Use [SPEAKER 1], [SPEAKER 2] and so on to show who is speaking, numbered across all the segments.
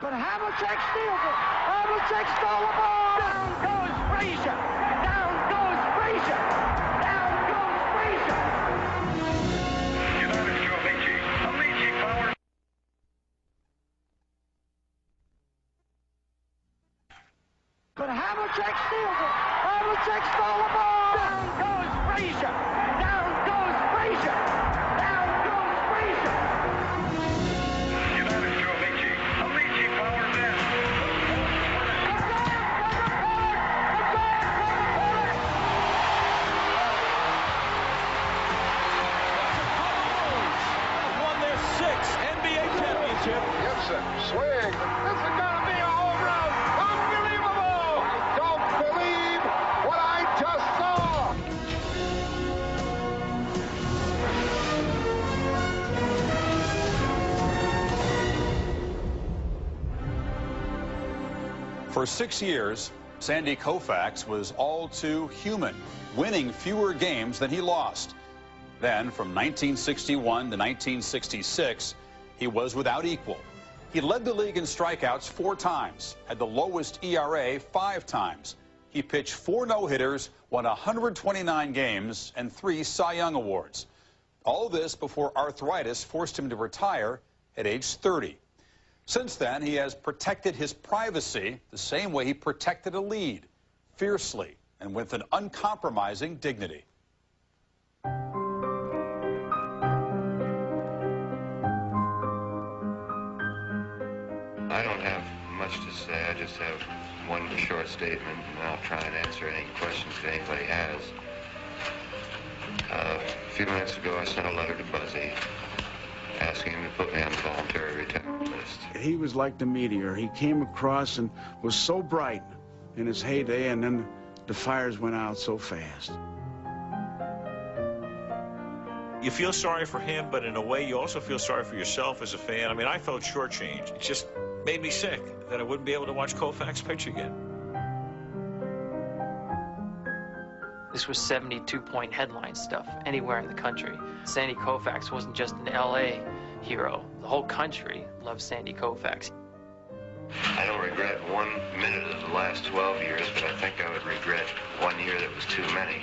[SPEAKER 1] But Havlicek steals it. Havlicek stole the ball. Down goes Frazier. Down goes Frazier. Down goes Frazier.
[SPEAKER 2] United to Amici. Amici power.
[SPEAKER 1] But Havlicek steals it. Havlicek stole the ball. Down goes Frazier. Down goes Frazier. Down goes Frazier.
[SPEAKER 2] United to Amici. Amici powers in.
[SPEAKER 3] Won their 6th NBA championship.
[SPEAKER 4] Gibson, swing. This is going to be a home run. Unbelievable. I don't believe what I just saw.
[SPEAKER 5] For 6 years, Sandy Koufax was all too human, winning fewer games than he lost. Then, from 1961 to 1966, he was without equal. He led the league in strikeouts 4 times, had the lowest ERA 5 times. He pitched 4 no-hitters, won 129 games, and 3 Cy Young Awards. All this before arthritis forced him to retire at age 30. Since then, he has protected his privacy the same way he protected a lead, fiercely and with an uncompromising dignity.
[SPEAKER 6] I don't have much to say. I just have one short statement, and I'll try and answer any questions that anybody has. A few minutes ago, I sent a letter to Buzzy asking him to put me on the voluntary retirement list.
[SPEAKER 7] He was like the meteor. He came across and was so bright in his heyday, and then the fires went out so fast.
[SPEAKER 3] You feel sorry for him, but in a way, you also feel sorry for yourself as a fan. I mean, I felt shortchanged. It just made me sick that I wouldn't be able to watch Koufax pitch again.
[SPEAKER 8] This was 72-point headline stuff anywhere in the country. Sandy Koufax wasn't just an LA hero. The whole country loved Sandy Koufax.
[SPEAKER 6] I don't regret 1 minute of the last 12 years, but I think I would regret 1 year that was too many.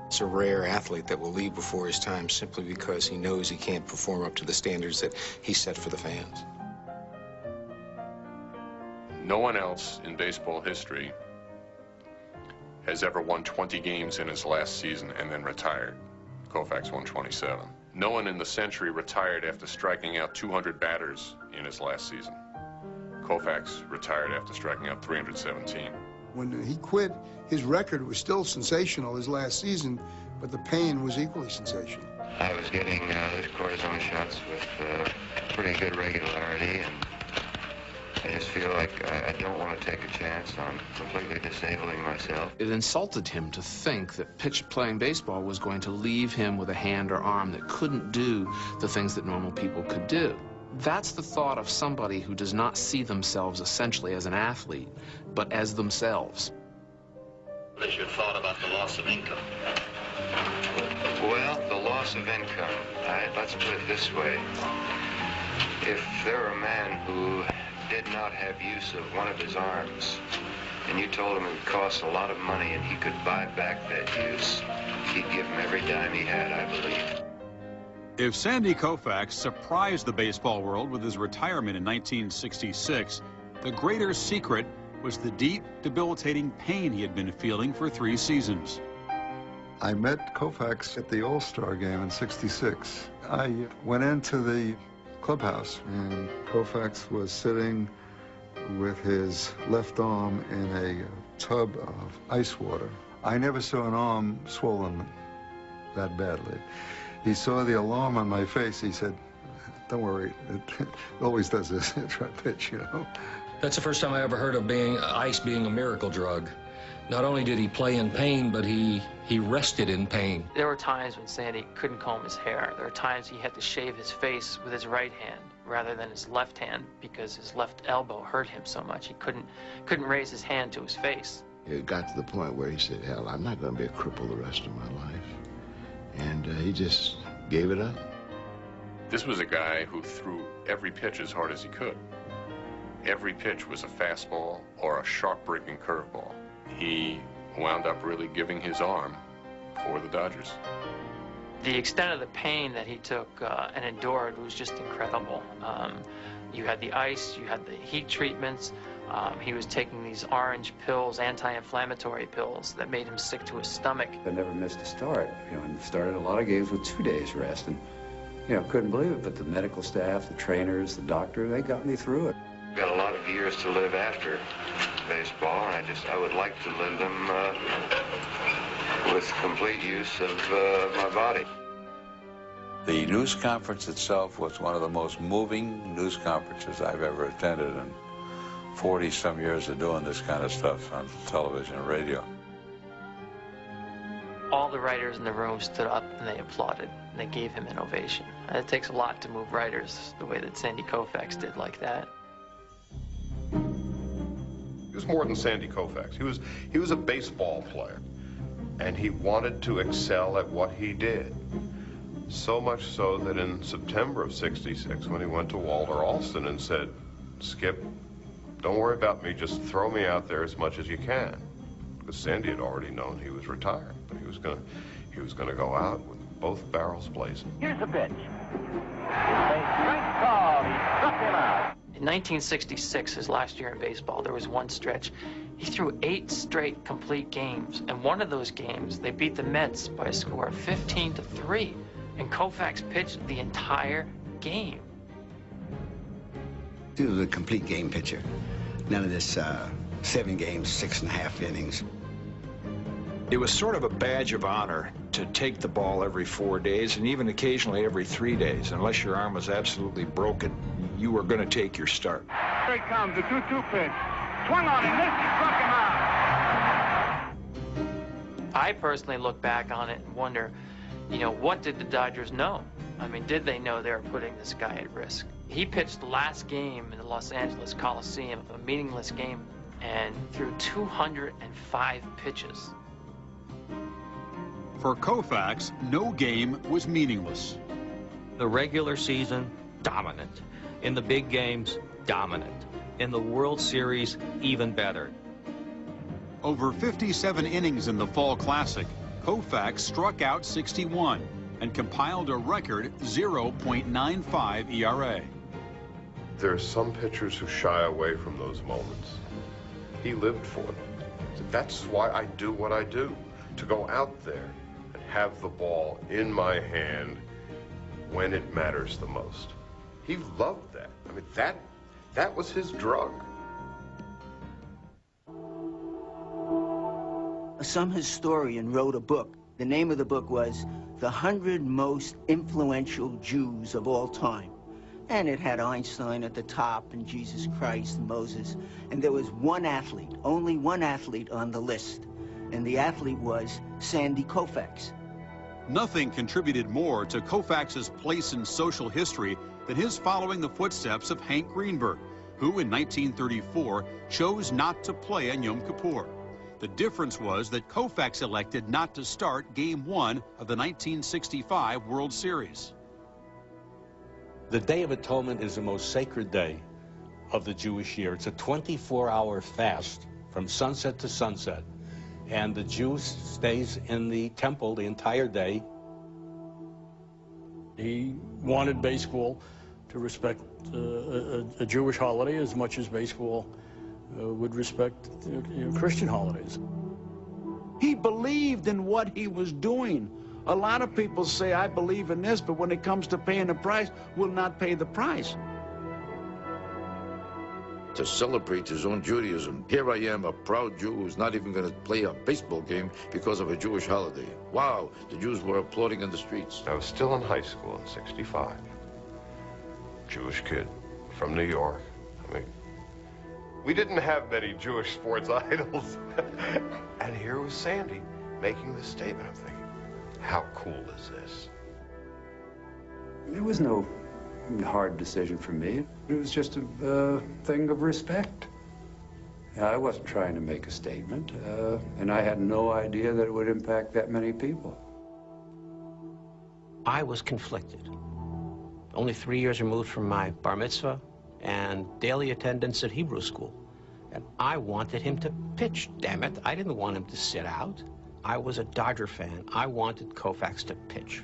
[SPEAKER 9] It's a rare athlete that will leave before his time simply because he knows he can't perform up to the standards that he set for the fans.
[SPEAKER 10] No one else in baseball history has ever won 20 games in his last season and then retired. Koufax won 27. No one in the century retired after striking out 200 batters in his last season. Koufax retired after striking out 317.
[SPEAKER 11] When he quit, his record was still sensational his last season, but the pain was equally sensational.
[SPEAKER 6] I was getting cortisone shots with pretty good regularity, and I just feel like I don't want to take a chance on completely disabling myself.
[SPEAKER 9] It insulted him to think that playing baseball was going to leave him with a hand or arm that couldn't do the things that normal people could do. That's the thought of somebody who does not see themselves essentially as an athlete, but as themselves.
[SPEAKER 6] What is your thought about the loss of income? Well, the loss of income, let's put it this way. If there were a man who did not have use of one of his arms, and you told him it would cost a lot of money and he could buy back that use, he'd give him every dime he had, I believe.
[SPEAKER 5] If Sandy Koufax surprised the baseball world with his retirement in 1966, the greater secret was the deep, debilitating pain he had been feeling for 3 seasons.
[SPEAKER 12] I met Koufax at the All-Star game in '66. I went into the clubhouse, and Koufax was sitting with his left arm in a tub of ice water. I never saw an arm swollen that badly. He saw the alarm on my face. He said, "Don't worry, it always does this at pitch, you know."
[SPEAKER 13] That's the first time I ever heard of ice being a miracle drug. Not only did he play in pain, but he rested in pain.
[SPEAKER 8] There were times when Sandy couldn't comb his hair. There were times he had to shave his face with his right hand rather than his left hand because his left elbow hurt him so much he couldn't raise his hand to his face.
[SPEAKER 14] It got to the point where he said, "Hell, I'm not going to be a cripple the rest of my life." And he just gave it up.
[SPEAKER 10] This was a guy who threw every pitch as hard as he could. Every pitch was a fastball or a sharp-breaking curveball. He wound up really giving his arm for the Dodgers.
[SPEAKER 8] The extent of the pain that he took and endured was just incredible. You had the ice, you had the heat treatments. He was taking these orange pills, anti-inflammatory pills, that made him sick to his stomach.
[SPEAKER 15] I never missed a start, and started a lot of games with 2 days rest, and, couldn't believe it, but the medical staff, the trainers, the doctor, they got me through it.
[SPEAKER 6] Got a lot of years to live after baseball, and I would like to live them with complete use of my body.
[SPEAKER 16] The news conference itself was one of the most moving news conferences I've ever attended in 40-some years of doing this kind of stuff on television and radio.
[SPEAKER 8] All the writers in the room stood up and they applauded, and they gave him an ovation. And it takes a lot to move writers the way that Sandy Koufax did like that.
[SPEAKER 17] He was more than Sandy Koufax. He was a baseball player, and he wanted to excel at what he did. So much so that in September of '66, when he went to Walter Alston and said, "Skip, don't worry about me, just throw me out there as much as you can." Because Sandy had already known he was retired, but he was gonna go out with both barrels blazing.
[SPEAKER 1] Here's the pitch. It's a strike call. He struck him out.
[SPEAKER 8] In 1966, his last year in baseball, there was one stretch. He threw 8 straight complete games, and one of those games, they beat the Mets by a score of 15-3, and Koufax pitched the entire game.
[SPEAKER 18] He was a complete game pitcher. None of this 7 games, 6.5 innings.
[SPEAKER 19] It was sort of a badge of honor to take the ball every 4 days and even occasionally every 3 days. Unless your arm was absolutely broken, you were going to take your start.
[SPEAKER 1] Here he comes, the 2-2 pitch. Swung on him, missed, he struck him out.
[SPEAKER 8] I personally look back on it and wonder, what did the Dodgers know? I mean, did they know they were putting this guy at risk? He pitched the last game in the Los Angeles Coliseum, a meaningless game, and threw 205 pitches.
[SPEAKER 20] For Koufax, no game was meaningless.
[SPEAKER 21] The regular season, dominant. In the big games, dominant. In the World Series, even better.
[SPEAKER 20] Over 57 innings in the Fall Classic, Koufax struck out 61 and compiled a record 0.95 ERA.
[SPEAKER 17] There are some pitchers who shy away from those moments. He lived for them. That's why I do what I do, to go out there and have the ball in my hand when it matters the most. He loved that. I mean, that was his drug.
[SPEAKER 22] Some historian wrote a book. The name of the book was The 100 Most Influential Jews of All Time. And it had Einstein at the top, and Jesus Christ, and Moses. And there was one athlete, only one athlete on the list. And the athlete was Sandy Koufax.
[SPEAKER 20] Nothing contributed more to Koufax's place in social history than his following the footsteps of Hank Greenberg, who in 1934 chose not to play on Yom Kippur. The difference was that Koufax elected not to start Game 1 of the 1965 World Series.
[SPEAKER 23] The Day of Atonement is the most sacred day of the Jewish year. It's a 24-hour fast from sunset to sunset. And the Jew stays in the temple the entire day.
[SPEAKER 24] He wanted baseball to respect a Jewish holiday as much as baseball would respect Christian holidays.
[SPEAKER 7] He believed in what he was doing. A lot of people say, I believe in this, but when it comes to paying the price, will not pay the price.
[SPEAKER 14] To celebrate his own Judaism. Here I am, a proud Jew who's not even going to play a baseball game because of a Jewish holiday. Wow, the Jews were applauding in the streets.
[SPEAKER 17] I was still in high school in '65. Jewish kid from New York. I mean, we didn't have many Jewish sports idols. And here was Sandy making this statement. I'm thinking, how cool is this?
[SPEAKER 15] There was no hard decision for me. It was just a thing of respect. I wasn't trying to make a statement, and I had no idea that it would impact that many people.
[SPEAKER 25] I was conflicted.
[SPEAKER 2] only 3 years removed from my bar mitzvah and daily attendance at Hebrew school. And I wanted him to pitch, damn it. I didn't want him to sit out. I was a Dodger fan. I wanted Koufax to pitch.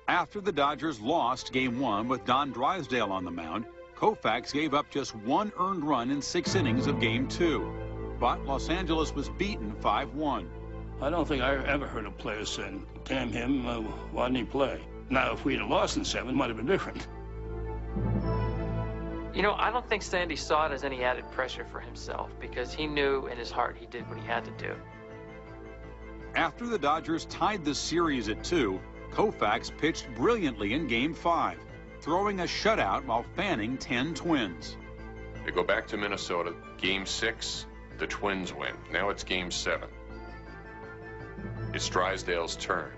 [SPEAKER 20] After the Dodgers lost Game 1 with Don Drysdale on the mound, Koufax gave up just 1 earned run in 6 innings of Game 2. But Los Angeles was beaten 5-1.
[SPEAKER 24] I don't think I ever heard a player saying, damn him, why didn't he play? Now, if we'd have lost in 7, it might have been different.
[SPEAKER 8] You know, I don't think Sandy saw it as any added pressure for himself because he knew in his heart he did what he had to do.
[SPEAKER 20] After the Dodgers tied the series at 2, Koufax pitched brilliantly in Game 5, throwing a shutout while fanning 10 Twins.
[SPEAKER 10] They go back to Minnesota. Game 6, the Twins win. Now it's Game 7. It's Drysdale's turn.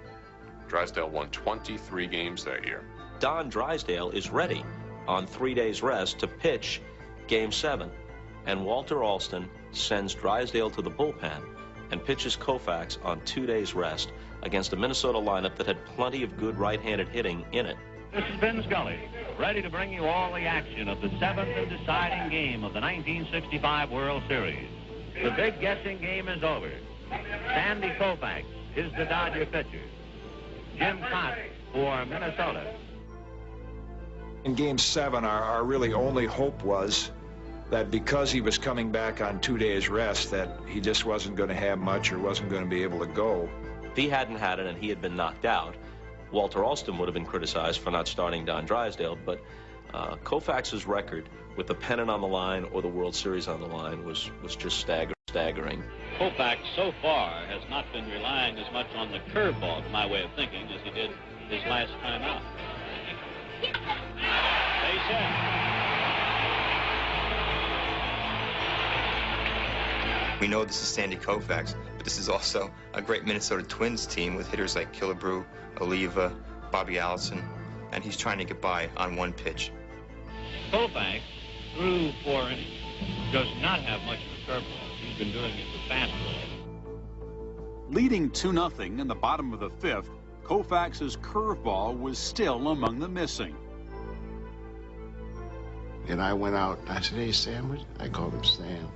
[SPEAKER 10] Drysdale won 23 games that year.
[SPEAKER 3] Don Drysdale is ready on 3 days rest to pitch Game 7. And Walter Alston sends Drysdale to the bullpen and pitches Koufax on 2 days rest against a Minnesota lineup that had plenty of good right-handed hitting in it.
[SPEAKER 4] This is Ben Scully, ready to bring you all the action of the 7th and deciding game of the 1965 World Series. The big guessing game is over. Sandy Koufax is the Dodger pitcher. Jim Cott for Minnesota.
[SPEAKER 19] In Game 7, our really only hope was that because he was coming back on 2 days rest, that he just wasn't going to have much or wasn't going to be able to go.
[SPEAKER 3] If he hadn't had it and he had been knocked out, Walter Alston would have been criticized for not starting Don Drysdale, but Koufax's record with the pennant on the line or the World Series on the line was just staggering.
[SPEAKER 4] Koufax so far has not been relying as much on the curveball, to my way of thinking, as he did his last time out. Base hit.
[SPEAKER 11] We know this is Sandy Koufax, but this is also a great Minnesota Twins team with hitters like Killebrew, Oliva, Bobby Allison, and he's trying to get by on 1 pitch.
[SPEAKER 4] Koufax threw 4 innings. Does not have much of a curveball. He's been doing it with fastball.
[SPEAKER 20] Leading 2-0 in the bottom of the 5th, Koufax's curveball was still among the missing.
[SPEAKER 25] And I went out, I said, hey, Sam, I called him Sam.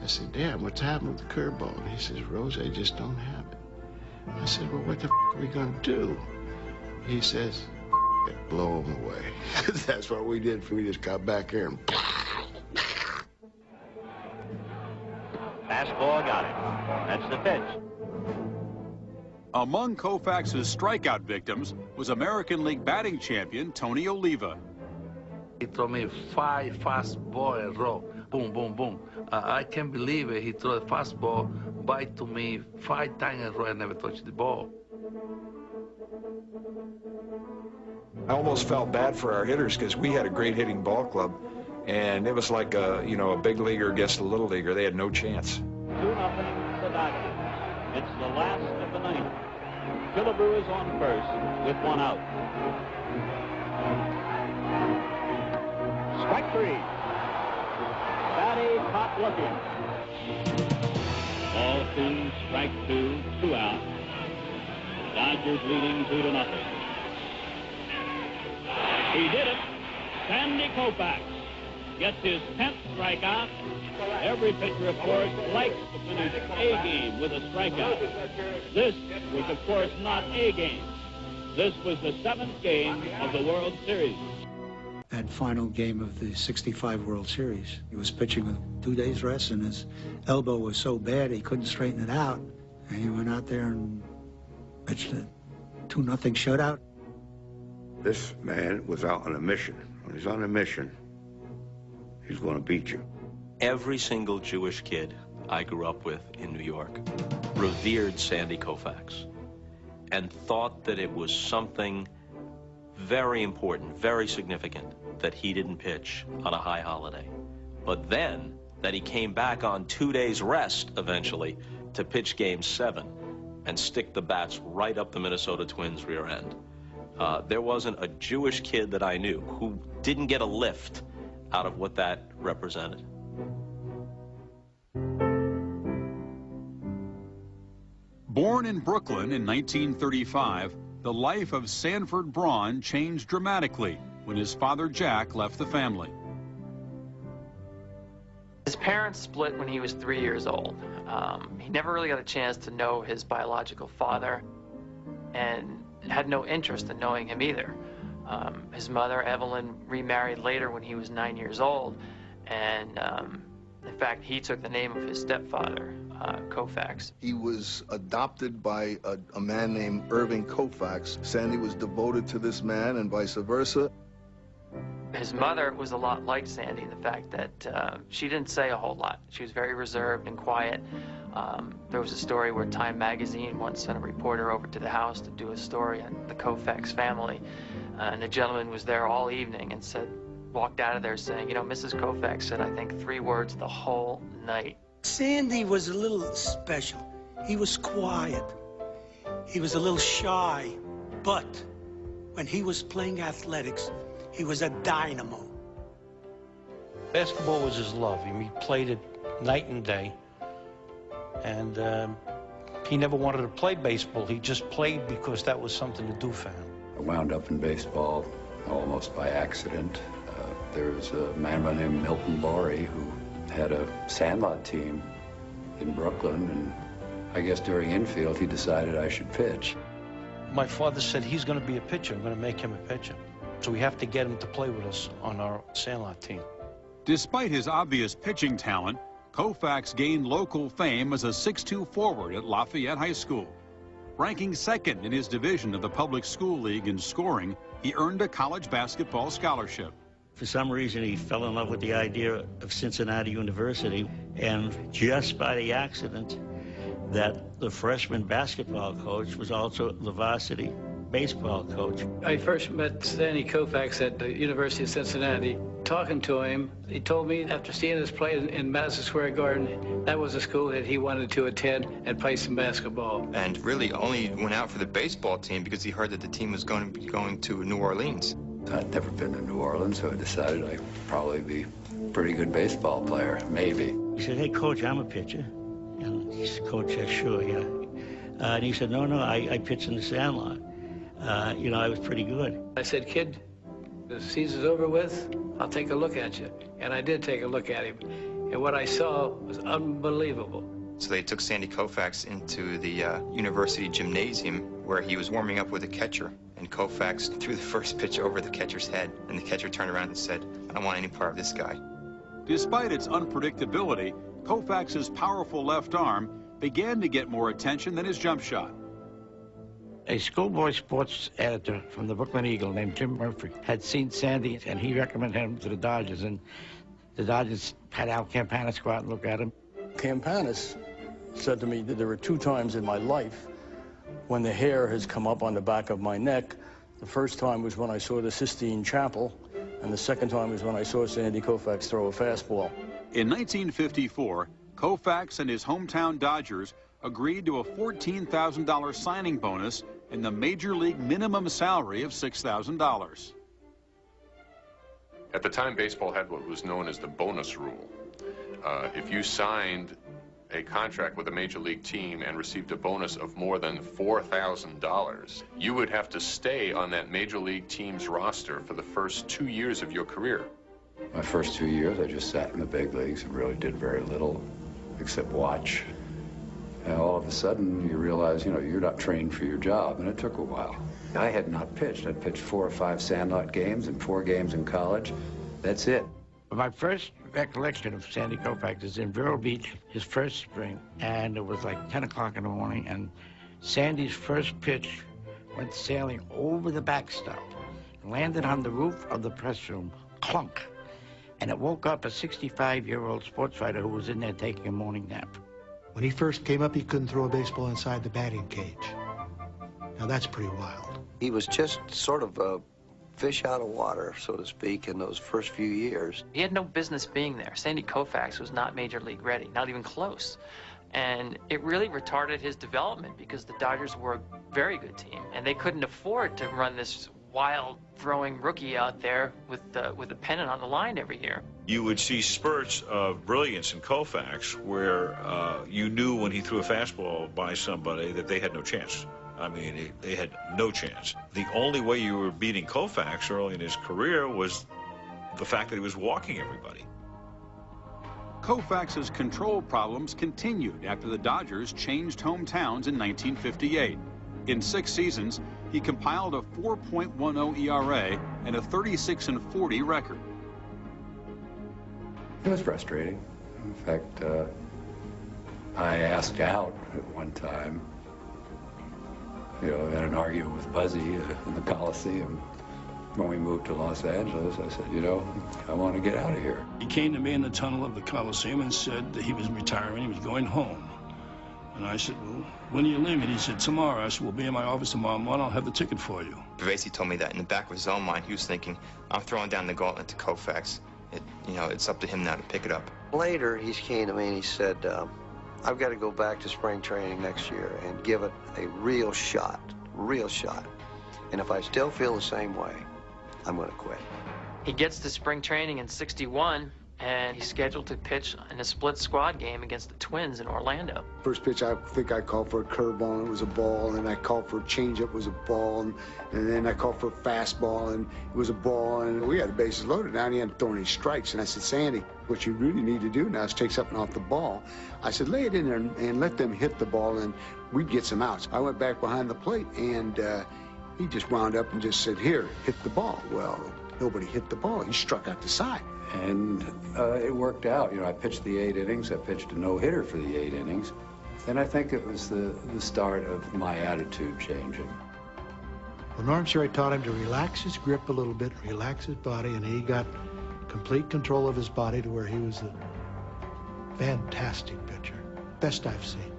[SPEAKER 25] I said, Dad, what's happened with the curveball? And he says, Rose, I just don't have it. I said, well, what the are we going to do? He says, blow him away. That's what we did. We just got back here and
[SPEAKER 4] Fastball got it. That's the pitch.
[SPEAKER 20] Among Koufax's strikeout victims was American League batting champion Tony Oliva.
[SPEAKER 26] He threw me 5 fastball in a row. Boom, boom, boom. I can't believe it. He threw a fastball bite to me 5 times in a row and never touched the ball.
[SPEAKER 19] I almost felt bad for our hitters because we had a great hitting ball club, and it was like a big leaguer against a little leaguer. They had no chance.
[SPEAKER 4] 2-0 the Dodgers. It's the last of the 9th. Killebrew is on first with 1 out. Strike 3. Batty hot looking. Ball 2, strike 2, 2 out. Dodgers leading 2-0. He did it. Sandy Koufax gets his 10th strikeout. Every pitcher, of course, likes to finish a game with a strikeout. This was, of course, not a game. This was the 7th game of the World Series.
[SPEAKER 27] That final game of the '65 World Series, he was pitching with 2 days rest, and his elbow was so bad he couldn't straighten it out. And he went out there and pitched a 2-0 shutout.
[SPEAKER 25] This man was out on a mission. When he's on a mission, he's going to beat you.
[SPEAKER 3] Every single Jewish kid I grew up with in New York revered Sandy Koufax and thought that it was something very important, very significant that he didn't pitch on a high holiday. But then that he came back on 2 days rest eventually to pitch Game 7 and stick the bats right up the Minnesota Twins' rear end. There wasn't a Jewish kid that I knew who didn't get a lift out of what that represented.
[SPEAKER 20] Born in Brooklyn in 1935, the life of Sanford Braun changed dramatically when his father Jack left the family.
[SPEAKER 8] His parents split when he was 3 years old. He never really got a chance to know his biological father and had no interest in knowing him either. His mother, Evelyn, remarried later when he was 9 years old, and in fact, he took the name of his stepfather, Koufax.
[SPEAKER 5] He was adopted by a man named Irving Koufax. Sandy was devoted to this man and vice versa.
[SPEAKER 8] His mother was a lot like Sandy in the fact that she didn't say a whole lot. She was very reserved and quiet. There was a story where Time magazine once sent a reporter over to the house to do a story on the Koufax family. And the gentleman was there all evening and walked out of there saying, you know, Mrs. Koufax said, I think 3 words the whole night.
[SPEAKER 6] Sandy was a little special. He was quiet. He was a little shy. But when he was playing athletics, he was a dynamo.
[SPEAKER 2] Basketball was his love. He played it night and day. And he never wanted to play baseball. He just played because that was something to do for him.
[SPEAKER 15] I wound up in baseball almost by accident. There was a man by the name of Milton Laurie who had a sandlot team in Brooklyn, and I guess during infield he decided I should pitch.
[SPEAKER 2] My father said, he's going to be a pitcher. I'm going to make him a pitcher. So we have to get him to play with us on our sandlot team.
[SPEAKER 20] Despite his obvious pitching talent, Koufax gained local fame as a 6'2" forward at Lafayette High School. Ranking second in his division of the Public School League in scoring, he earned a college basketball scholarship.
[SPEAKER 9] For some reason, he fell in love with the idea of Cincinnati University, and just by the accident that the freshman basketball coach was also the varsity baseball coach.
[SPEAKER 12] I first met Sandy Koufax at the University of Cincinnati. Talking to him, he told me after seeing us play in Madison Square Garden, that was a school that he wanted to attend and play some basketball.
[SPEAKER 11] And really only went out for the baseball team because he heard that the team was going to be going to New Orleans.
[SPEAKER 15] I'd never been to New Orleans, so I decided I'd probably be a pretty good baseball player, maybe.
[SPEAKER 9] He said, hey, Coach, I'm a pitcher. And he said, Coach, yeah, sure, yeah. And he said, no, I pitch in the Sandlot. You know, I was pretty good.
[SPEAKER 12] I said, kid, the season's over with, I'll take a look at you. And I did take a look at him. And what I saw was unbelievable.
[SPEAKER 11] So they took Sandy Koufax into the university gymnasium where he was warming up with a catcher. And Koufax threw the first pitch over the catcher's head. And the catcher turned around and said, I don't want any part of this guy.
[SPEAKER 20] Despite its unpredictability, Koufax's powerful left arm began to get more attention than his jump shot.
[SPEAKER 13] A schoolboy sports editor from the Brooklyn Eagle named Jim Murphy had seen Sandy, and he recommended him to the Dodgers. And the Dodgers had Al Campanis go out and look at him.
[SPEAKER 24] Campanis said to me that there were 2 times in my life when the hair has come up on the back of my neck. The first time was when I saw the Sistine Chapel, and the second time was when I saw Sandy Koufax throw a fastball.
[SPEAKER 20] In 1954, Koufax and his hometown Dodgers agreed to a $14,000 signing bonus and the Major League minimum salary of $6,000.
[SPEAKER 10] At the time, baseball had what was known as the bonus rule. If you signed a contract with a Major League team and received a bonus of more than $4,000, you would have to stay on that Major League team's roster for the first 2 years of your career.
[SPEAKER 15] My first 2 years, I just sat in the big leagues and really did very little except watch. And all of a sudden, you realize, you know, you're not trained for your job, and it took a while. I had not pitched. I'd pitched 4 or 5 Sandlot games and 4 games in college. That's it.
[SPEAKER 13] My first recollection of Sandy Koufax is in Vero Beach, his first spring, and it was like 10 o'clock in the morning, and Sandy's first pitch went sailing over the backstop, landed on the roof of the press room, clunk, and it woke up a 65-year-old sports writer who was in there taking a morning nap.
[SPEAKER 27] When he first came up, he couldn't throw a baseball inside the batting cage. Now, that's pretty wild.
[SPEAKER 16] He was just sort of a fish out of water, so to speak, in those first few years.
[SPEAKER 8] He had no business being there. Sandy Koufax was not Major League ready, not even close. And it really retarded his development because the Dodgers were a very good team, and they couldn't afford to run this wild throwing rookie out there with a pennant on the line every year.
[SPEAKER 18] You would see spurts of brilliance in Koufax where you knew when he threw a fastball by somebody that they had no chance. I mean, they had no chance. The only way you were beating Koufax early in his career was the fact that he was walking everybody.
[SPEAKER 20] Koufax's control problems continued after the Dodgers changed hometowns in 1958. In 6 seasons, he compiled a 4.10 ERA and a 36-40 record.
[SPEAKER 15] It was frustrating. In fact, I asked out at one time. You know, I had an argument with Buzzy in the Coliseum. When we moved to Los Angeles, I said, you know, I want to get out of here.
[SPEAKER 24] He came to me in the tunnel of the Coliseum and said that he was retiring, he was going home. And I said, well, when are you leaving? He said, tomorrow. I said, we'll be in my office tomorrow morning, I'll have the ticket for you.
[SPEAKER 11] Bavasi told me that in the back of his own mind, he was thinking, I'm throwing down the gauntlet to Koufax. It's up to him now to pick it up.
[SPEAKER 16] Later, he came to me and he said, I've got to go back to spring training next year and give it a real shot. And if I still feel the same way, I'm going to quit.
[SPEAKER 8] He gets to spring training in '61, and he's scheduled to pitch in a split squad game against the Twins in Orlando.
[SPEAKER 27] First pitch, I think I called for a curveball, and it was a ball, and then I called for a changeup, was a ball, and then I called for a fastball, and it was a ball, and we had the bases loaded. Now he hadn't thrown any strikes, and I said, Sandy, what you really need to do now is take something off the ball. I said, lay it in there and let them hit the ball, and we'd get some outs. I went back behind the plate, and he just wound up and just said, here, hit the ball. Well, nobody hit the ball. He struck out the side.
[SPEAKER 15] And it worked out. You know, I pitched the 8 innings. I pitched a no-hitter for the 8 innings. And I think it was the start of my attitude changing.
[SPEAKER 27] Well, Norm Sherry taught him to relax his grip a little bit, relax his body, and he got complete control of his body to where he was a fantastic pitcher. Best I've seen.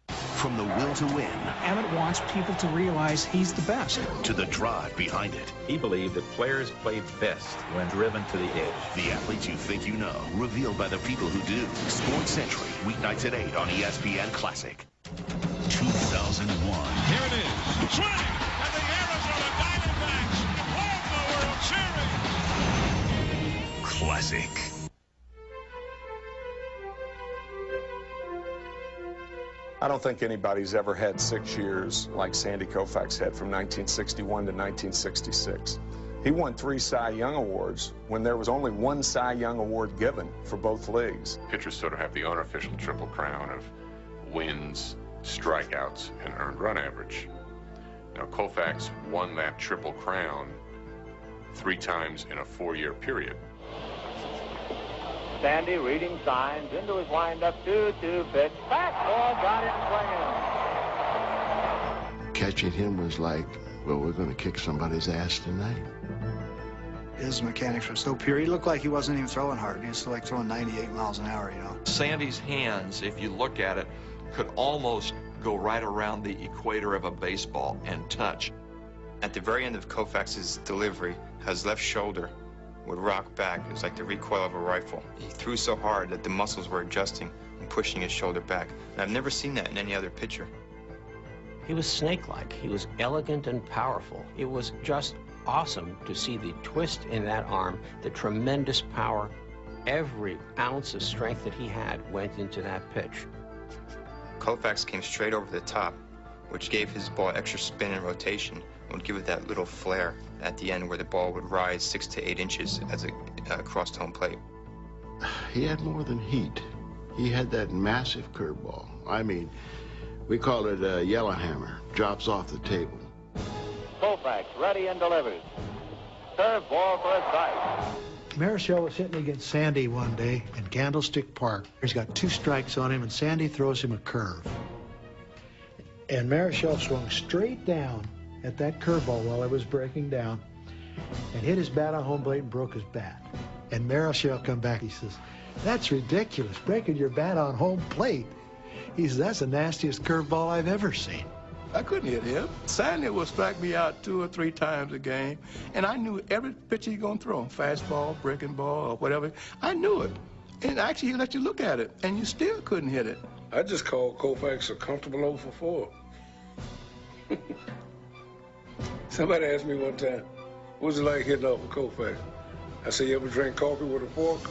[SPEAKER 1] From the will to win.
[SPEAKER 7] Abbott wants people to realize he's the best.
[SPEAKER 1] To the drive behind it.
[SPEAKER 14] He believed that players played best when driven to the edge.
[SPEAKER 1] The athletes you think you know, revealed by the people who do. Sports Century, weeknights at 8 on ESPN Classic. 2001.
[SPEAKER 17] Here it is. Swing! And the Arizona Diamondbacks won the World Series.
[SPEAKER 1] Classic.
[SPEAKER 21] I don't think anybody's ever had 6 years like Sandy Koufax had from 1961 to 1966. He won 3 Cy Young Awards when there was only 1 Cy Young Award given for both leagues.
[SPEAKER 10] Pitchers sort of have the unofficial triple crown of wins, strikeouts, and earned run average. Now, Koufax won that triple crown 3 times in a 4-year period.
[SPEAKER 4] Sandy reading signs into his windup, 2-2 pitch. Fastball got him swinging.
[SPEAKER 25] Catching him was like, well, we're going to kick somebody's ass tonight.
[SPEAKER 27] His mechanics were so pure. He looked like he wasn't even throwing hard. He was like throwing 98 miles an hour, you know.
[SPEAKER 22] Sandy's hands, if you look at it, could almost go right around the equator of a baseball and touch.
[SPEAKER 11] At the very end of Koufax's delivery, his left shoulder would rock back. It was like the recoil of a rifle. He threw so hard that the muscles were adjusting and pushing his shoulder back. And I've never seen that in any other pitcher.
[SPEAKER 2] He was snake-like. He was elegant and powerful. It was just awesome to see the twist in that arm, the tremendous power. Every ounce of strength that he had went into that pitch.
[SPEAKER 11] Koufax came straight over the top, which gave his ball extra spin and rotation, and would give it that little flare at the end where the ball would rise 6 to 8 inches as it crossed home plate.
[SPEAKER 25] He had more than heat. He had that massive curveball. I mean, we call it a yellow hammer. Drops off the table.
[SPEAKER 4] Koufax ready and delivers. Curve ball for a strike.
[SPEAKER 27] Marichal was hitting against Sandy one day in Candlestick Park. He's got 2 strikes on him, and Sandy throws him a curve. And Marichal swung straight down at that curveball while it was breaking down and hit his bat on home plate and broke his bat. And Marichal come back, he says, that's ridiculous, breaking your bat on home plate. He says, that's the nastiest curveball I've ever seen.
[SPEAKER 23] I couldn't hit him. Sandy would strike me out 2 or 3 times a game, and I knew every pitch he's going to throw, fastball, breaking ball, or whatever. I knew it. And actually, he let you look at it, and you still couldn't hit it.
[SPEAKER 28] I just called Koufax a comfortable 0 for 4. Somebody asked me one time, what was it like hitting off a Koufax? I said, you ever drink coffee with a fork?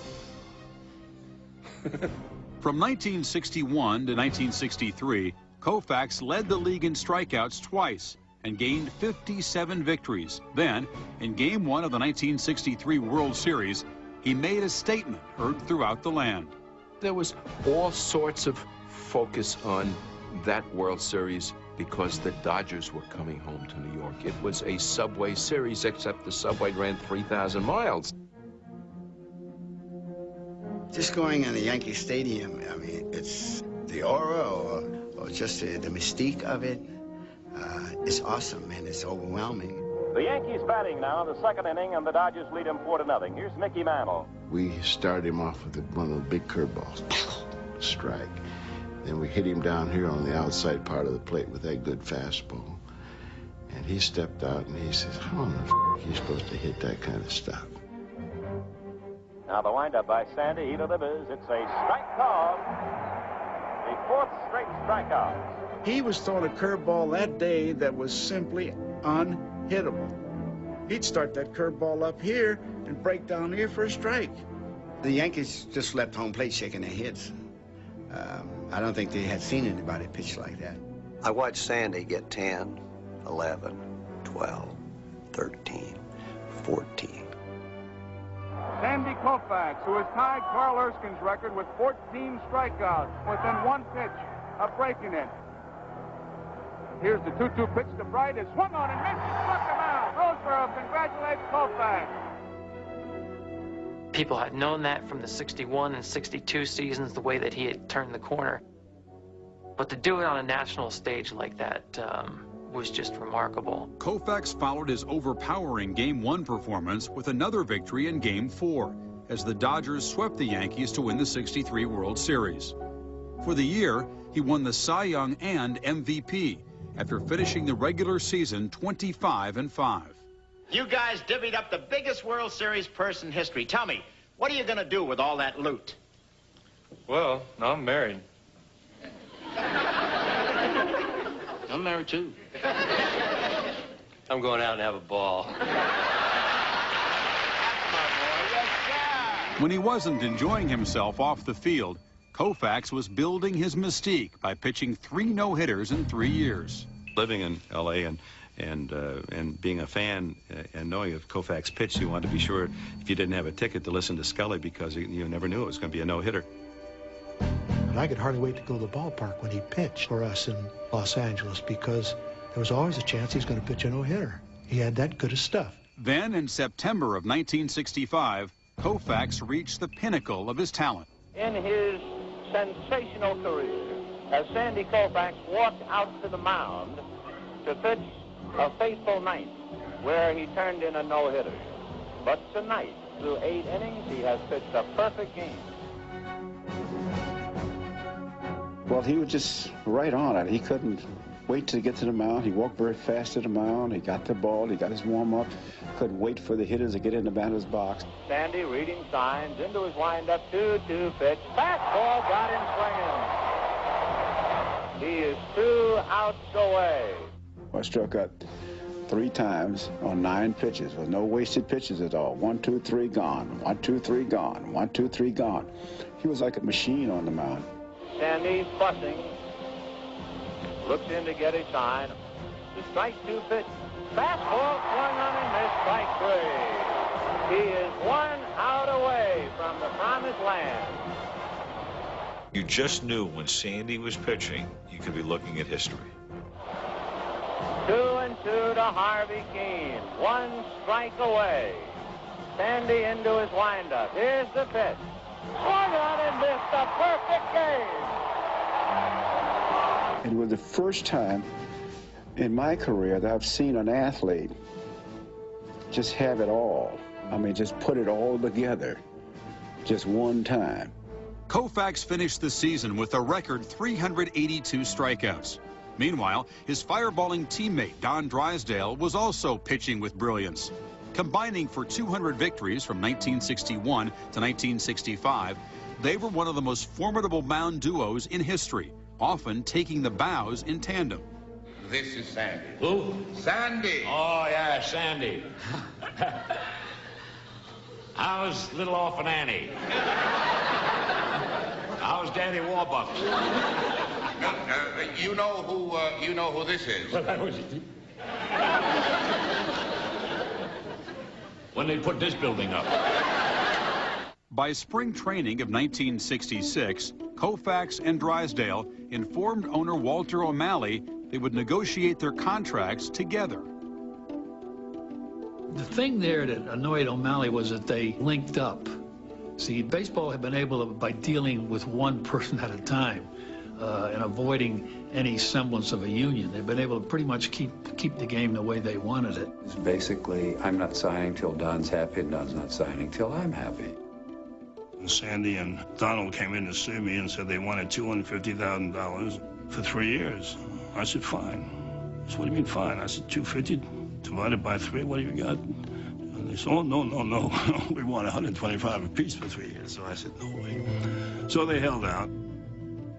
[SPEAKER 20] From 1961 to 1963, Koufax led the league in strikeouts twice and gained 57 victories. Then, in Game 1 of the 1963 World Series, he made a statement heard throughout the land.
[SPEAKER 3] There was all sorts of focus on that World Series because the Dodgers were coming home to New York. It was a subway series, except the subway ran 3,000 miles.
[SPEAKER 27] Just going in the Yankee Stadium, I mean, it's the aura or just the mystique of it. It's awesome, man. It's overwhelming.
[SPEAKER 5] The Yankees batting now in the second inning, and the Dodgers lead him 4-0. Here's Mickey Mantle.
[SPEAKER 25] We started him off with one of the big curveballs, strike. Then we hit him down here on the outside part of the plate with that good fastball. And he stepped out and he says, how in the f*** are you supposed to hit that kind of stuff?
[SPEAKER 5] Now the windup by Sandy, he delivers. It's a strike call. The fourth straight strikeout.
[SPEAKER 6] He was throwing a curveball that day that was simply unhittable. He'd start that curveball up here and break down here for a strike.
[SPEAKER 27] The Yankees just left home plate shaking their heads. I don't think they had seen anybody pitch like that.
[SPEAKER 16] I watched Sandy get 10, 11, 12, 13, 14.
[SPEAKER 9] Sandy Koufax, who has tied Carl Erskine's record with 14 strikeouts within one pitch of breaking it. Here's the 2-2 pitch to Bright. It's swung on and missed. Struck him out. Roseborough congratulates Koufax.
[SPEAKER 8] People had known that from the 61 and 62 seasons, the way that he had turned the corner. But to do it on a national stage like that was just remarkable.
[SPEAKER 20] Koufax followed his overpowering Game 1 performance with another victory in Game 4, as the Dodgers swept the Yankees to win the '63 World Series. For the year, he won the Cy Young and MVP, after finishing the regular season 25-5.
[SPEAKER 12] You guys divvied up the biggest World Series purse in history. Tell me, what are you going to do with all that loot?
[SPEAKER 13] Well, I'm married.
[SPEAKER 12] I'm married, too.
[SPEAKER 13] I'm going out and have a ball.
[SPEAKER 20] When he wasn't enjoying himself off the field, Koufax was building his mystique by pitching 3 no-hitters in 3 years.
[SPEAKER 19] Living in L.A. and being a fan and knowing if Koufax pitched, you wanted to be sure if you didn't have a ticket to listen to Scully because you never knew it was going to be a no-hitter.
[SPEAKER 27] And I could hardly wait to go to the ballpark when he pitched for us in Los Angeles because there was always a chance he's going to pitch a no-hitter. He had that good of stuff.
[SPEAKER 20] Then in September of 1965, Koufax reached the pinnacle of his talent.
[SPEAKER 5] In his sensational career, as Sandy Koufax walked out to the mound to pitch a faithful ninth, where he turned in a no-hitter. But tonight, through 8 innings, he has pitched a perfect game.
[SPEAKER 26] Well, he was just right on it. He couldn't wait to get to the mound. He walked very fast to the mound. He got the ball. He got his warm-up. Couldn't wait for the hitters to get in the batter's box.
[SPEAKER 5] Sandy reading signs into his windup, 2-2 pitch. Fastball got him swinging. He is 2 outs away.
[SPEAKER 26] I struck out 3 times on 9 pitches with no wasted pitches at all. 1, 2, 3, gone. 1, 2, 3, gone. 1, 2, 3, gone. He was like a machine on the mound.
[SPEAKER 5] Sandy fussing. Looks in to get a sign. The strike 2 pitch. Fastball swung on and missed, strike 3. He is 1 out away from the promised land.
[SPEAKER 18] You just knew when Sandy was pitching, you could be looking at history.
[SPEAKER 5] 2-2 to Harvey Keene. 1 strike away. Sandy into his windup. Here's the pitch. Swung on and missed, a perfect game.
[SPEAKER 26] It was the first time in my career that I've seen an athlete just have it all. I mean, just put it all together, just one time.
[SPEAKER 20] Koufax finished the season with a record 382 strikeouts. Meanwhile, his fireballing teammate Don Drysdale was also pitching with brilliance. Combining for 200 victories from 1961 to 1965, they were one of the most formidable mound duos in history, often taking the bows in tandem.
[SPEAKER 29] This is Sandy.
[SPEAKER 13] Who?
[SPEAKER 29] Sandy.
[SPEAKER 13] Oh, yeah, Sandy. How's little orphan Annie? How's Daddy Warbucks?
[SPEAKER 29] You know who this is?
[SPEAKER 13] Well, that was it. When they put this building up.
[SPEAKER 20] By spring training of 1966, Koufax and Drysdale informed owner Walter O'Malley they would negotiate their contracts together.
[SPEAKER 1] The thing there that annoyed O'Malley was that they linked up. See, baseball had been able to, by dealing with one person at a time and avoiding any semblance of a union, they've been able to pretty much keep the game the way they wanted it.
[SPEAKER 7] It's basically, I'm not signing till Don's happy, and Don's not signing till I'm happy.
[SPEAKER 10] Sandy and Donald came in to see me and said they wanted $250,000 for 3 years. I said, fine. He said, what do you mean, fine? I said, 250 divided by 3, what do you got? And they said, oh, no. We want 125 apiece for 3 years. So I said, no way. So they held out.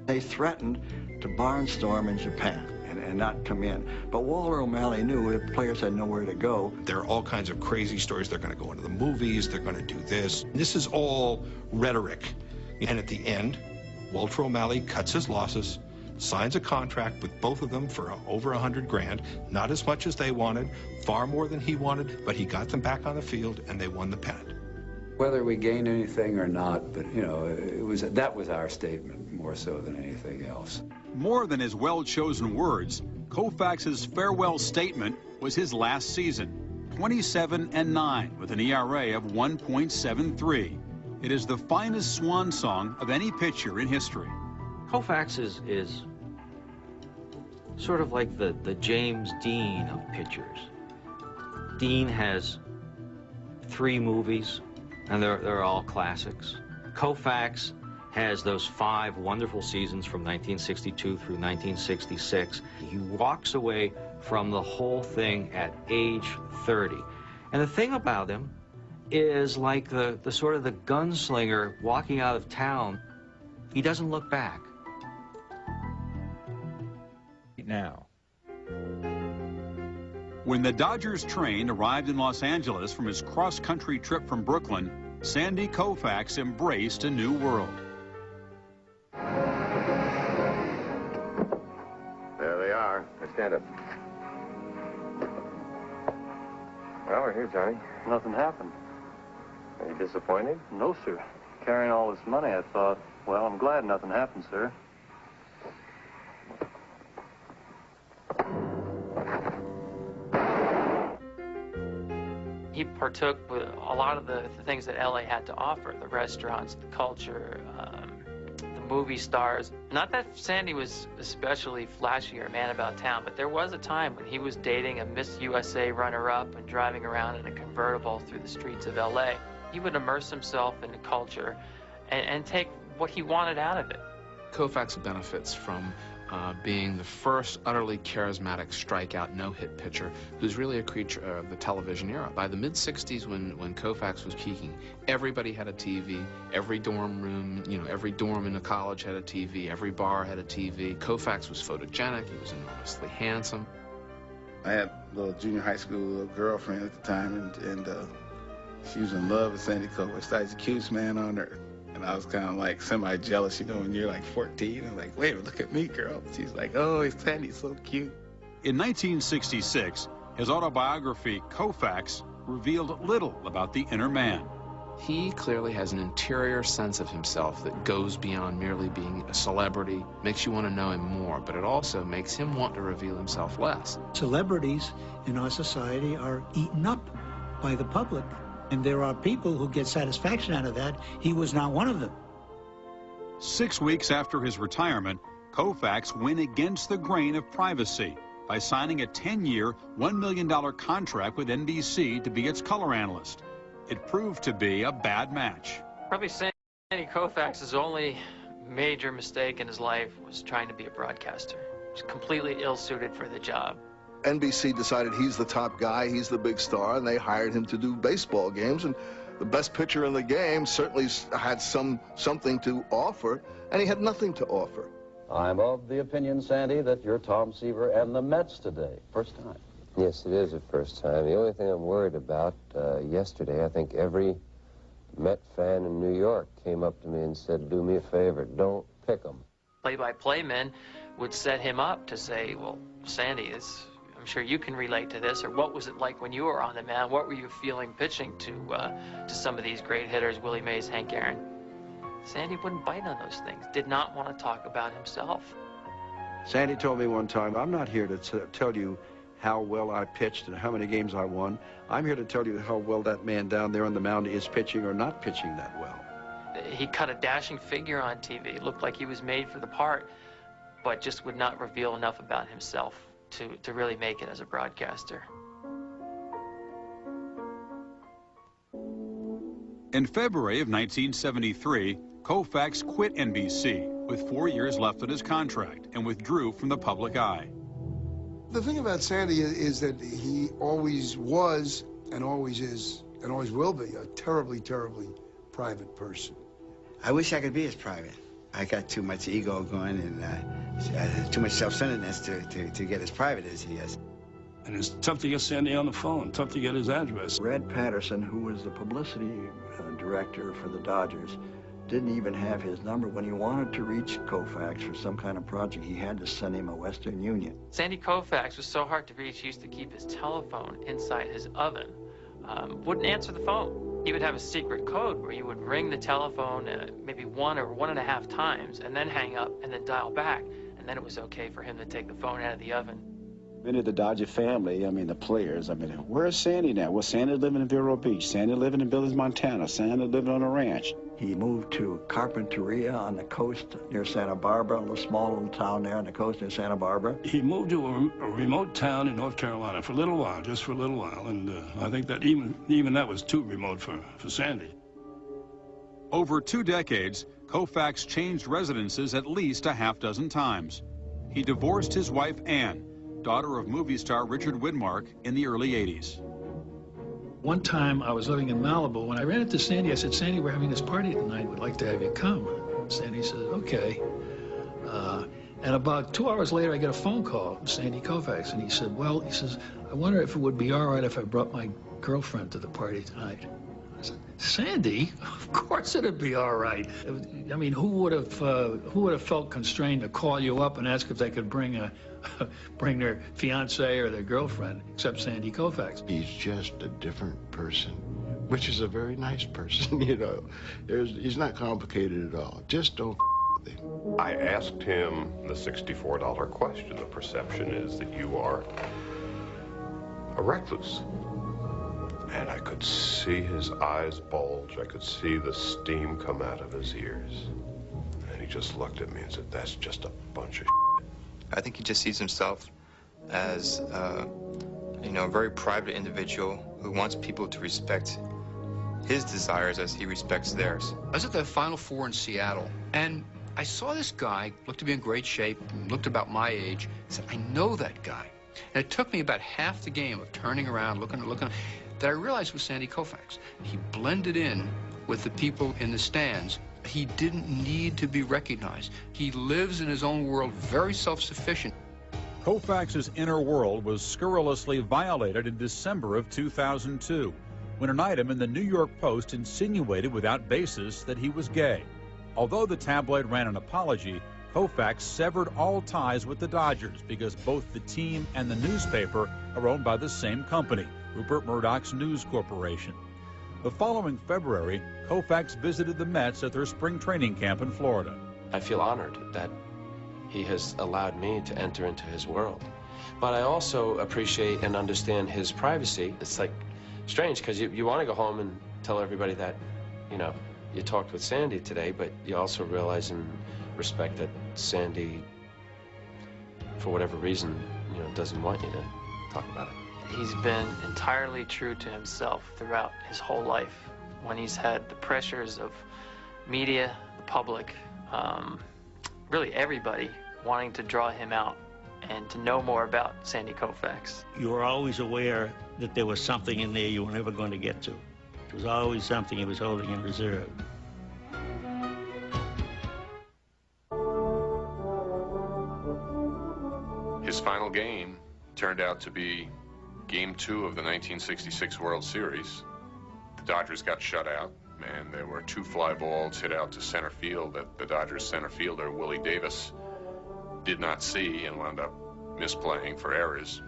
[SPEAKER 14] They threatened to barnstorm in Japan and not come in. But Walter O'Malley knew the players had nowhere to go.
[SPEAKER 15] There are all kinds of crazy stories. They're going to go into the movies. They're going to do this. This is all rhetoric. And at the end, Walter O'Malley cuts his losses, signs a contract with both of them for over $100,000. Not as much as they wanted, far more than he wanted, but he got them back on the field and they won the pennant.
[SPEAKER 7] Whether we gained anything or not, but you know, that was our statement more so than anything else.
[SPEAKER 20] More than his well-chosen words, Koufax's farewell statement was his last season, 27-9 with an ERA of 1.73. It is the finest swan song of any pitcher in history.
[SPEAKER 17] Koufax is sort of like the James Dean of pitchers. Dean has 3 movies, and they're all classics. Koufax has those 5 wonderful seasons from 1962 through 1966. He walks away from the whole thing at age 30. And the thing about him is like the sort of the gunslinger walking out of town. He doesn't look back.
[SPEAKER 21] Now.
[SPEAKER 20] When the Dodgers train arrived in Los Angeles from his cross-country trip from Brooklyn, Sandy Koufax embraced a new world.
[SPEAKER 22] There they are. Let's stand up. Well, we're here, Johnny.
[SPEAKER 24] Nothing happened.
[SPEAKER 22] Are you disappointed?
[SPEAKER 24] No, sir. Carrying all this money, I thought, well, I'm glad nothing happened, sir.
[SPEAKER 8] He partook with a lot of the things that LA had to offer, the restaurants, the culture, the movie stars. Not that Sandy was especially flashy or man about town, but there was a time when he was dating a Miss USA runner-up and driving around in a convertible through the streets of LA. He would immerse himself in the culture and take what he wanted out of it.
[SPEAKER 30] Koufax benefits from being the first utterly charismatic strikeout no-hit pitcher who's really a creature of the television era. By the mid-60s, when Koufax was peaking, everybody had a TV. Every dorm room, every dorm in a college had a TV. Every bar had a TV. Koufax was photogenic. He was enormously handsome.
[SPEAKER 6] I had a little junior high school little girlfriend at the time, and she was in love with Sandy Koufax. He's the cutest man on earth. And I was kind of like semi-jealous, when you're like 14. I'm like, wait, look at me, girl. She's like, oh, Sandy's so cute.
[SPEAKER 20] In 1966, his autobiography, Koufax, revealed little about the inner man.
[SPEAKER 30] He clearly has an interior sense of himself that goes beyond merely being a celebrity, makes you want to know him more, but it also makes him want to reveal himself less.
[SPEAKER 27] Celebrities in our society are eaten up by the public. And there are people who get satisfaction out of that. He was not one of them.
[SPEAKER 20] 6 weeks after his retirement, Koufax went against the grain of privacy by signing a 10-year, $1 million contract with NBC to be its color analyst. It proved to be a bad match.
[SPEAKER 8] Probably Sandy Koufax's only major mistake in his life was trying to be a broadcaster. He was completely ill-suited for the job.
[SPEAKER 31] NBC decided he's the top guy, he's the big star, and they hired him to do baseball games. And the best pitcher in the game certainly had something to offer, and he had nothing to offer.
[SPEAKER 32] I'm of the opinion, Sandy, that you're Tom Seaver and the Mets today. First time.
[SPEAKER 33] Yes, it is the first time. The only thing I'm worried about, yesterday, I think every Met fan in New York came up to me and said, do me a favor, don't pick them.
[SPEAKER 8] Play-by-play men would set him up to say, well, Sandy, I'm sure you can relate to this, or what was it like when you were on the mound? What were you feeling pitching to some of these great hitters, Willie Mays, Hank Aaron? Sandy wouldn't bite on those things, did not want to talk about himself.
[SPEAKER 14] Sandy told me one time, I'm not here to tell you how well I pitched and how many games I won. I'm here to tell you how well that man down there on the mound is pitching or not pitching that well.
[SPEAKER 8] He cut a dashing figure on TV. It looked like he was made for the part, but just would not reveal enough about himself to really make it as a broadcaster.
[SPEAKER 20] In February of 1973, Koufax quit NBC with 4 years left on his contract and withdrew from the public eye.
[SPEAKER 2] The thing about Sandy is that he always was and always is and always will be a terribly, terribly private person.
[SPEAKER 3] I wish I could be as private. I got too much ego going and too much self-centeredness to get as private as he is.
[SPEAKER 10] And it's tough to get Sandy on the phone, tough to get his address.
[SPEAKER 14] Red Patterson, who was the publicity director for the Dodgers, didn't even have his number. When he wanted to reach Koufax for some kind of project, he had to send him a Western Union.
[SPEAKER 8] Sandy Koufax was so hard to reach, he used to keep his telephone inside his oven. Wouldn't answer the phone. He would have a secret code where you would ring the telephone maybe 1 or 1.5 times and then hang up and then dial back. And then it was okay for him to take the phone out of the oven.
[SPEAKER 26] Many of the Dodger family, I mean, the players, I mean, where's Sandy now? Well, Sandy living in Vero Beach. Sandy living in Billings, Montana. Sandy living on a ranch.
[SPEAKER 14] He moved to Carpinteria on the coast near Santa Barbara, a little small little town there on the coast near Santa Barbara.
[SPEAKER 10] He moved to a remote town in North Carolina for a little while, just for a little while, and I think that even that was too remote for Sandy.
[SPEAKER 20] Over 2 decades, Koufax changed residences at least a half-dozen times. He divorced his wife, Ann, daughter of movie star Richard Widmark, in the early 80s.
[SPEAKER 1] One time I was living in Malibu, and I ran into Sandy. I said, Sandy, we're having this party tonight. We'd like to have you come. Sandy said, okay. And about 2 hours later, I get a phone call from Sandy Koufax, and he said, well, he says, I wonder if it would be all right if I brought my girlfriend to the party tonight. I said, Sandy, of course it'd be all right. I mean, who would have felt constrained to call you up and ask if they could bring their fiance or their girlfriend, except Sandy Koufax?
[SPEAKER 4] He's just a different person, which is a very nice person, you know. He's not complicated at all. Just don't with him.
[SPEAKER 5] I asked him the $64 question. The perception is that you are a recluse. And I could see his eyes bulge. I could see the steam come out of his ears. And he just looked at me and said, that's just a bunch of shit.
[SPEAKER 9] I think he just sees himself as, a very private individual who wants people to respect his desires as he respects theirs.
[SPEAKER 11] I was at the Final Four in Seattle, and I saw this guy, looked to be in great shape, looked about my age. I said, I know that guy. And it took me about half the game of turning around, looking, that I realized was Sandy Koufax. He blended in with the people in the stands. He didn't need to be recognized. He lives in his own world, very self-sufficient.
[SPEAKER 12] Koufax's inner world was scurrilously violated in December of 2002, when an item in the New York Post insinuated without basis that he was gay. Although the tabloid ran an apology, Koufax severed all ties with the Dodgers because both the team and the newspaper are owned by the same company, Rupert Murdoch's News Corporation. The following February, Koufax visited the Mets at their spring training camp in Florida.
[SPEAKER 11] I feel honored that he has allowed me to enter into his world. But I also appreciate and understand his privacy. It's like strange because you want to go home and tell everybody that, you talked with Sandy today, but you also realize and respect that Sandy, for whatever reason, doesn't want you to talk about it.
[SPEAKER 8] He's been entirely true to himself throughout his whole life. When he's had the pressures of media, the public, really everybody wanting to draw him out and to know more about Sandy Koufax.
[SPEAKER 16] You were always aware that there was something in there you were never going to get to. It was always something he was holding in reserve.
[SPEAKER 5] His final game turned out to be Game 2 of the 1966 World Series. The Dodgers got shut out, and there were 2 fly balls hit out to center field that the Dodgers center fielder, Willie Davis, did not see and wound up misplaying for errors.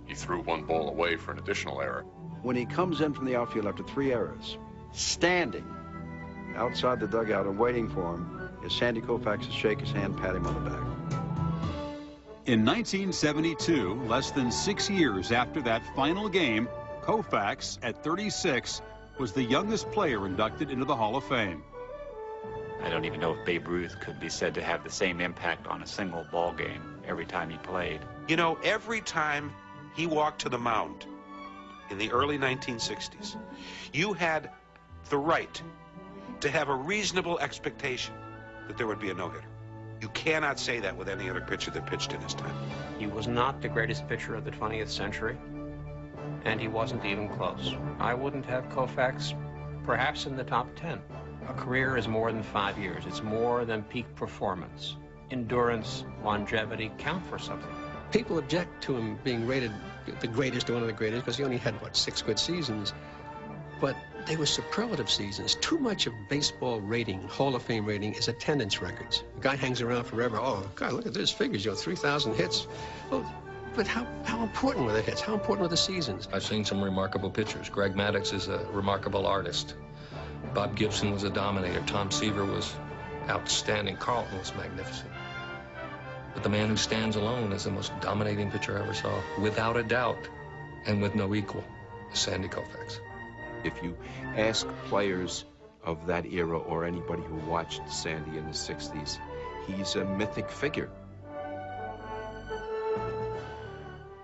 [SPEAKER 5] He threw one ball away for an additional error.
[SPEAKER 14] When he comes in from the outfield after 3 errors, standing outside the dugout and waiting for him is Sandy Koufax to shake his hand, pat him on the back.
[SPEAKER 20] In 1972, less than 6 years after that final game, Koufax, at 36, was the youngest player inducted into the Hall of Fame.
[SPEAKER 7] I don't even know if Babe Ruth could be said to have the same impact on a single ball game every time he played.
[SPEAKER 13] You know, every time he walked to the mound in the early 1960s, you had the right to have a reasonable expectation that there would be a no-hitter. You cannot say that with any other pitcher that pitched in his time.
[SPEAKER 15] He was not the greatest pitcher of the 20th century, and he wasn't even close. I wouldn't have Koufax perhaps in the top 10. A career is more than 5 years. It's more than peak performance. Endurance, longevity count for something.
[SPEAKER 17] People object to him being rated the greatest or one of the greatest because he only had, what, 6 good seasons. But they were superlative seasons. Too much of baseball rating, Hall of Fame rating, is attendance records. The guy hangs around forever. Oh, God, look at those figures. 3,000 hits. Well, but how important were the hits? How important were the seasons?
[SPEAKER 18] I've seen some remarkable pitchers. Greg Maddux is a remarkable artist. Bob Gibson was a dominator. Tom Seaver was outstanding. Carlton was magnificent. But the man who stands alone as the most dominating pitcher I ever saw, without a doubt, and with no equal, is Sandy Koufax.
[SPEAKER 19] If you ask players of that era or anybody who watched Sandy in the 60s, he's a mythic figure.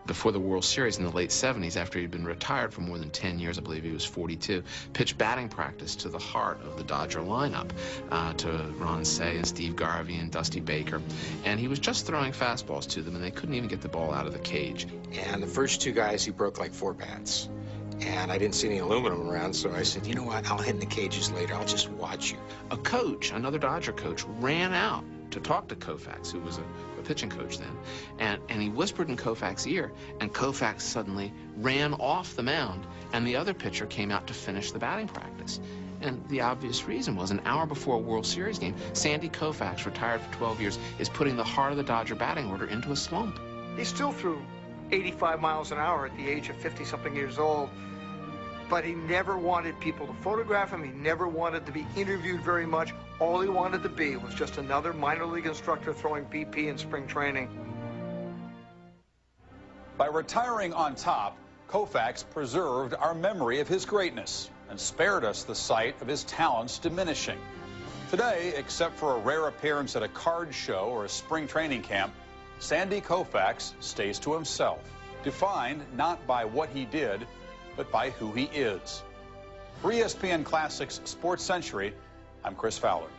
[SPEAKER 30] Before the World Series in the late 70s, after he'd been retired for more than 10 years, I believe he was 42, pitched batting practice to the heart of the Dodger lineup, to Ron Say and Steve Garvey and Dusty Baker. And he was just throwing fastballs to them, and they couldn't even get the ball out of the cage.
[SPEAKER 21] And the first 2 guys, he broke like 4 bats. And I didn't see any aluminum around, so I said, you know what, I'll hit in the cages later. I'll just watch you.
[SPEAKER 30] A coach, another Dodger coach, ran out to talk to Koufax, who was a pitching coach then, and he whispered in Koufax's ear, and Koufax suddenly ran off the mound, and the other pitcher came out to finish the batting practice. And the obvious reason was, an hour before a World Series game, Sandy Koufax, retired for 12 years, is putting the heart of the Dodger batting order into a slump.
[SPEAKER 22] He still threw 85 miles an hour at the age of 50-something years old, but he never wanted people to photograph him. He never wanted to be interviewed very much. All he wanted to be was just another minor league instructor throwing BP in spring training.
[SPEAKER 12] By retiring on top, Koufax preserved our memory of his greatness and spared us the sight of his talents diminishing. Today, except for a rare appearance at a card show or a spring training camp, Sandy Koufax stays to himself, defined not by what he did, but by who he is. For ESPN Classics Sports Century, I'm Chris Fowler.